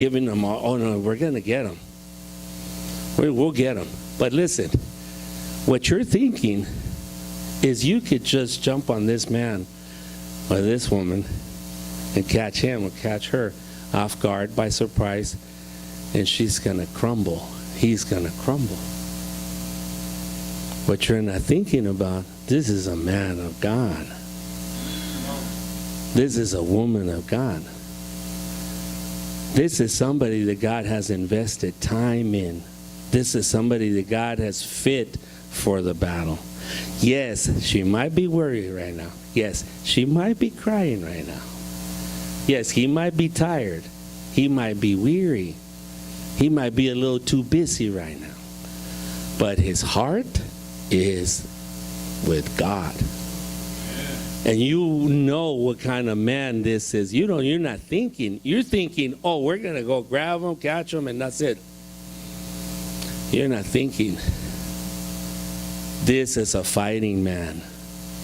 giving them all. Oh no, we're going to get them. We'll get them. But listen, what you're thinking is you could just jump on this man or this woman and catch him or catch her off guard by surprise, and she's going to crumble. He's going to crumble. What you're not thinking about, this is a man of God. This is a woman of God. This is somebody that God has invested time in. This is somebody that God has fit for the battle. Yes, she might be worried right now. Yes, she might be crying right now. Yes, he might be tired. He might be weary. He might be a little too busy right now. But his heart is with God. And you know what kind of man this is. You're not thinking. You're thinking, oh, we're going to go grab him, catch him, and that's it. You're not thinking, this is a fighting man.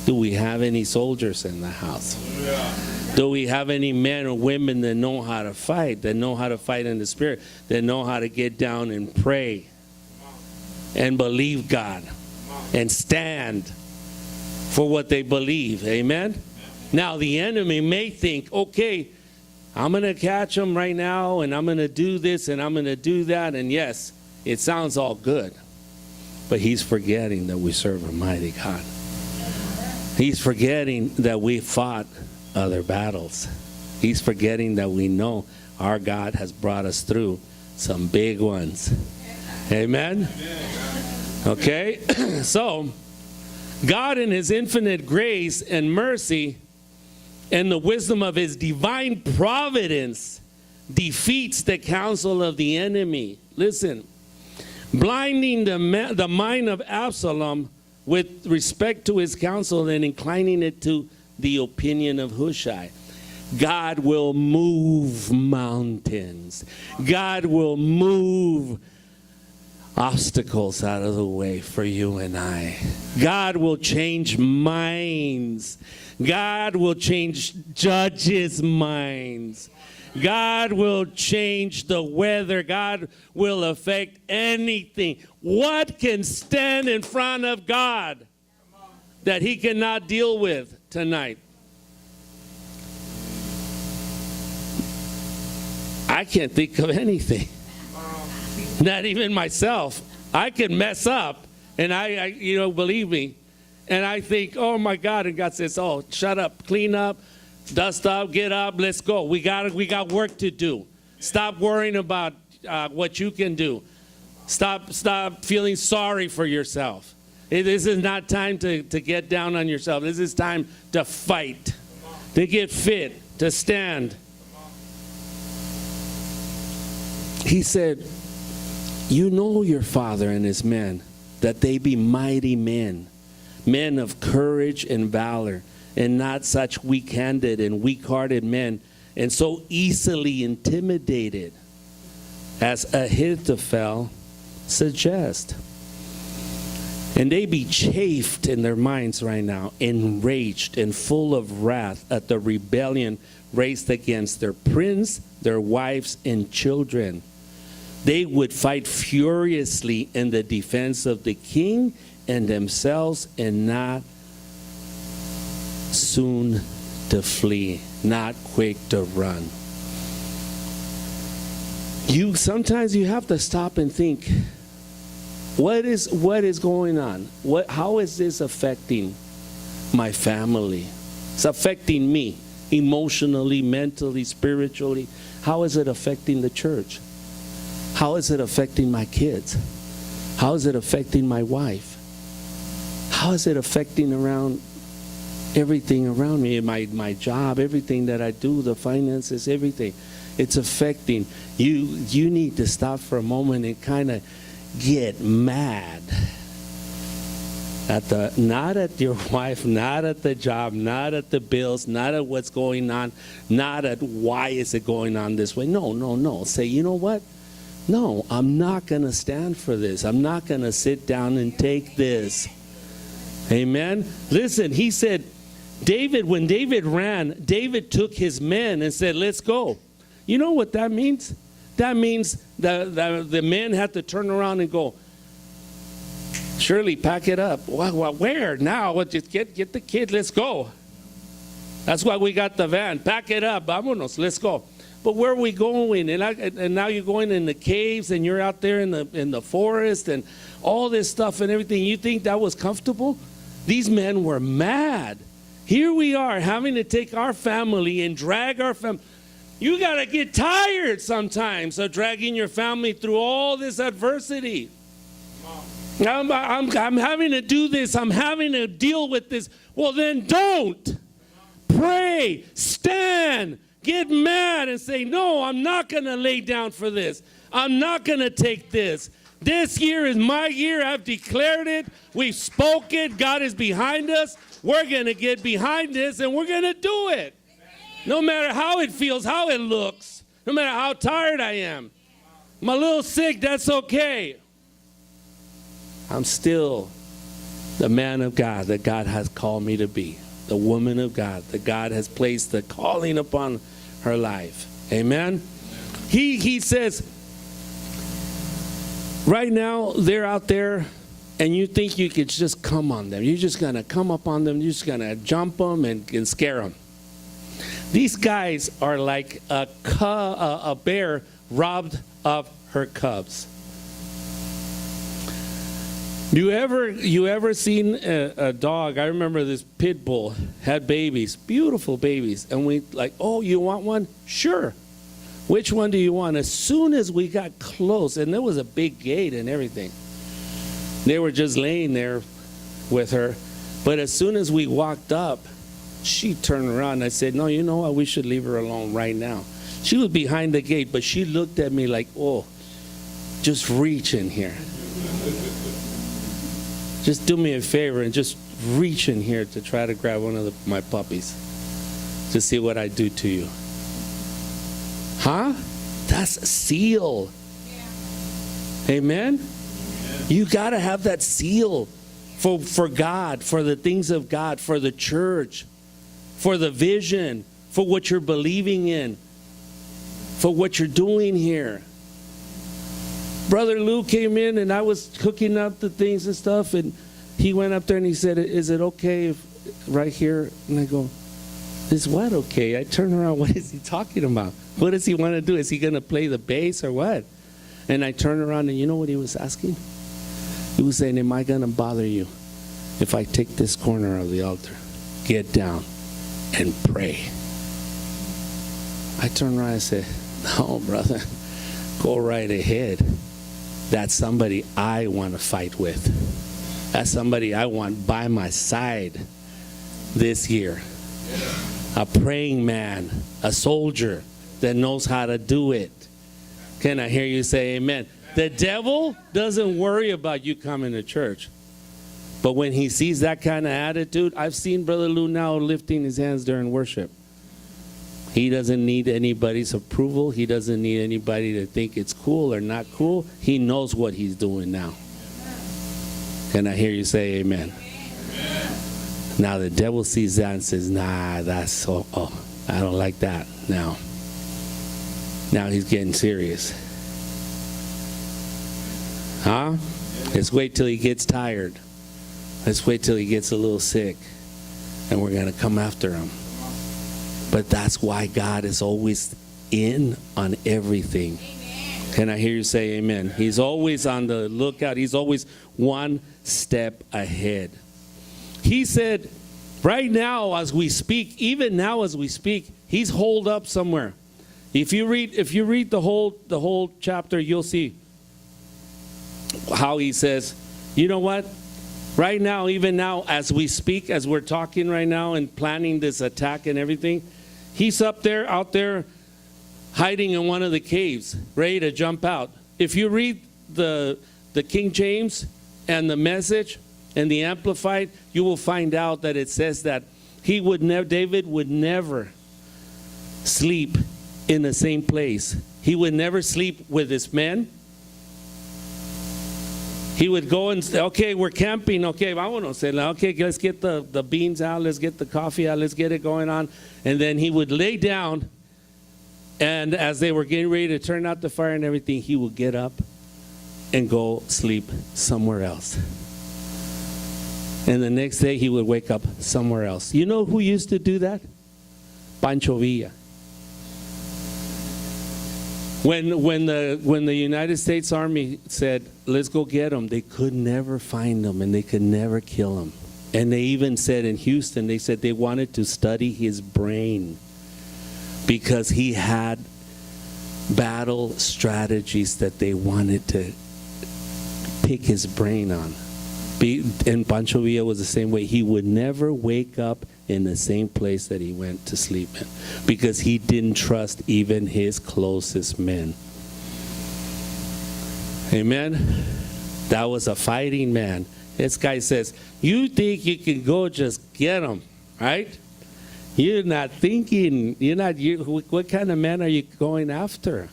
Do we have any soldiers in the house? Yeah. Do we have any men or women that know how to fight, that know how to fight in the Spirit, that know how to get down and pray and believe God and stand for what they believe? Amen? Now, the enemy may think, okay, I'm going to catch him right now, and I'm going to do this, and I'm going to do that, and yes, it sounds all good, but he's forgetting that we serve a mighty God. He's forgetting that we fought other battles. He's forgetting that we know our God has brought us through some big ones. Amen? Okay? So, God in his infinite grace and mercy and the wisdom of his divine providence defeats the counsel of the enemy. Listen, blinding the mind of Absalom with respect to his counsel and inclining it to the opinion of Hushai. God will move mountains. God will move obstacles out of the way for you and I. God will change minds. God will change judges' minds. God will change the weather. God will affect anything. What can stand in front of God that he cannot deal with tonight? I can't think of anything. Not even myself. I can mess up, and I believe me. And I think, oh my God, and God says, oh, shut up, clean up, dust up, get up, let's go. We got work to do. Stop worrying about what you can do. Stop feeling sorry for yourself. This is not time to get down on yourself. This is time to fight, to get fit, to stand. He said, you know your father and his men, that they be mighty men, men of courage and valor, and not such weak-handed and weak-hearted men, and so easily intimidated as Ahithophel suggests. And they be chafed in their minds right now, enraged and full of wrath at the rebellion raised against their prince, their wives, and children. They would fight furiously in the defense of the king and themselves, and not soon to flee, not quick to run. Sometimes you have to stop and think, what is going on? How is this affecting my family? It's affecting me emotionally, mentally, spiritually. How is it affecting the church? How is it affecting my kids? How is it affecting my wife? How is it affecting everything around me, my job, everything that I do, the finances, everything? It's affecting you. You need to stop for a moment and kind of get mad not at your wife, not at the job, not at the bills, not at what's going on, not at why is it going on this way. No. Say, you know what? No, I'm not going to stand for this. I'm not going to sit down and take this. Amen? Listen, he said, when David ran, David took his men and said, let's go. You know what that means? that means the men had to turn around and go, Shirley, pack it up. Where? Now, just get the kid, let's go. That's why we got the van. Pack it up, vámonos, let's go. But where are we going? And now you're going in the caves, and you're out there in the forest, and all this stuff and everything. You think that was comfortable? These men were mad. Here we are having to take our family and drag our family. You got to get tired sometimes of dragging your family through all this adversity. I'm having to do this. I'm having to deal with this. Well, then don't. Pray. Stand. Get mad and say, no, I'm not going to lay down for this. I'm not going to take this. This year is my year. I've declared it. We've spoken. God is behind us. We're going to get behind this, and we're going to do it. No matter how it feels, how it looks, no matter how tired I am. I'm a little sick, that's okay. I'm still the man of God that God has called me to be, the woman of God that God has placed the calling upon her life. Amen? He says, right now, they're out there, and you think you could just come on them. You're just going to come up on them. You're just going to jump them and scare them. These guys are like a bear robbed of her cubs. You ever seen a dog? I remember this pit bull had babies, beautiful babies, and we like, oh, you want one? Sure. Which one do you want? As soon as we got close, and there was a big gate and everything, they were just laying there with her. But as soon as we walked up, she turned around and I said, no, you know what? We should leave her alone right now. She was behind the gate, but she looked at me like, oh, just reach in here. Just do me a favor and just reach in here to try to grab one of my puppies to see what I do to you. Huh? That's a seal. Yeah. Amen? You got to have that seal for God, for the things of God, for the church, for the vision, for what you're believing in, for what you're doing here. Brother Lou came in and I was cooking up the things and stuff, and he went up there and he said, is it okay if right here? And I go, is what okay? I turn around, what is he talking about? What does he want to do? Is he going to play the bass or what? And I turn around and you know what he was asking? He was saying, am I going to bother you if I take this corner of the altar, get down and pray? I turned around and said, no, brother, go right ahead. That's somebody I want to fight with. That's somebody I want by my side this year. A praying man, a soldier that knows how to do it. Can I hear you say amen? The devil doesn't worry about you coming to church. But when he sees that kind of attitude, I've seen Brother Lou now lifting his hands during worship. He doesn't need anybody's approval. He doesn't need anybody to think it's cool or not cool. He knows what he's doing now. Can I hear you say amen? Amen. Now the devil sees that and says, nah, that's so, I don't like that now. Now he's getting serious. Huh? Let's wait till he gets tired. Let's wait till he gets a little sick. And we're going to come after him. But that's why God is always in on everything. Amen. Can I hear you say amen? He's always on the lookout. He's always one step ahead. He said, right now as we speak, even now as we speak, he's holed up somewhere. If you read the whole chapter, you'll see how he says, you know what? Right now, even now, as we speak, as we're talking right now and planning this attack and everything, he's out there, hiding in one of the caves, ready to jump out. If you read the King James and the Message and the Amplified, you will find out that it says that David would never sleep in the same place. He would never sleep with his men. He would go and say, okay, we're camping. Okay, vámonos. Okay, let's get the beans out. Let's get the coffee out. Let's get it going on. And then he would lay down And as they were getting ready to turn out the fire and everything, he would get up and go sleep somewhere else. And the next day he would wake up somewhere else. You know who used to do that? Pancho Villa. When the United States Army said, let's go get him, they could never find him and they could never kill him. And they even said in Houston, they said they wanted to study his brain because he had battle strategies that they wanted to pick his brain on. And Pancho Villa was the same way. He would never wake up in the same place that he went to sleep in because he didn't trust even his closest men. Amen? That was a fighting man. This guy says, you think you can go just get him, right? You're not thinking, what kind of man are you going after?